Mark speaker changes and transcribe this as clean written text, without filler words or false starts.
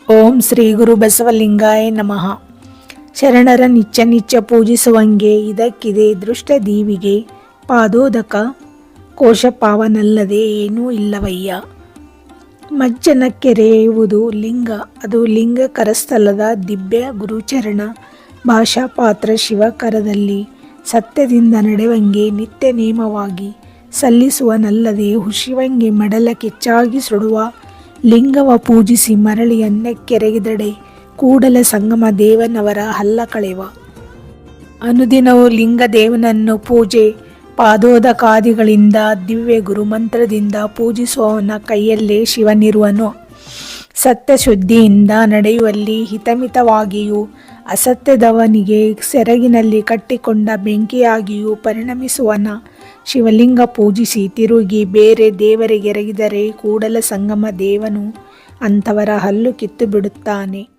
Speaker 1: ಓಂ ಶ್ರೀ ಗುರು ಬಸವಲಿಂಗಾಯ ನಮಃ. ಶರಣರ ನಿಚ್ಚ ನಿಚ್ಚ ಪೂಜಿಸುವಂಗೆ ಇದಕ್ಕಿದೆ ದೃಷ್ಟ ದೀವಿಗೆ ಪಾದೋದಕ ಕೋಶ ಪಾವನಲ್ಲದೆ ಏನೂ ಇಲ್ಲವಯ್ಯ. ಮಜ್ಜನ ಕೆರೆಯುವುದು ಲಿಂಗ, ಅದು ಲಿಂಗ ಕರಸ್ಥಲದ ದಿವ್ಯ ಗುರುಚರಣ ಭಾಷಾ ಪಾತ್ರ ಶಿವಕರದಲ್ಲಿ ಸತ್ಯದಿಂದ ನಡೆವಂಗೆ ನಿತ್ಯ ನೇಮವಾಗಿ ಸಲ್ಲಿಸುವನಲ್ಲದೆ ಹುಶಿವಂಗೆ ಮಡಲ ಕೆಚ್ಚಾಗಿ ಸುಡುವ ಲಿಂಗವ ಪೂಜಿಸಿ ಮರಳಿ ಅನ್ನಕ್ಕೆರೆಗಿದಡೆ ಕೂಡಲ ಸಂಗಮ ದೇವನವರ ಹಲ್ಲ ಕಳೆವ. ಅನುದಿನವೂ ಲಿಂಗ ದೇವನನ್ನು ಪೂಜೆ ಪಾದೋದಕಾದಿಗಳಿಂದ ದಿವ್ಯ ಗುರುಮಂತ್ರದಿಂದ ಪೂಜಿಸುವವನ ಕೈಯಲ್ಲೇ ಶಿವನಿರುವನು. ಸತ್ಯಶುದ್ಧಿಯಿಂದ ನಡೆಯುವಲ್ಲಿ ಹಿತಮಿತವಾಗಿಯೂ ಅಸತ್ಯದವನಿಗೆ ಸೆರಗಿನಲ್ಲಿ ಕಟ್ಟಿಕೊಂಡ ಬೆಂಕಿಯಾಗಿಯೂ ಪರಿಣಮಿಸುವನ ಶಿವಲಿಂಗ ಪೂಜಿಸಿ ತಿರುಗಿ ಬೇರೆ ದೇವರಿಗೆರಗಿದರೆ ಕೂಡಲ ಸಂಗಮ ದೇವನು ಅಂಥವರ ಹಲ್ಲು ಕಿತ್ತು ಬಿಡುತ್ತಾನೆ.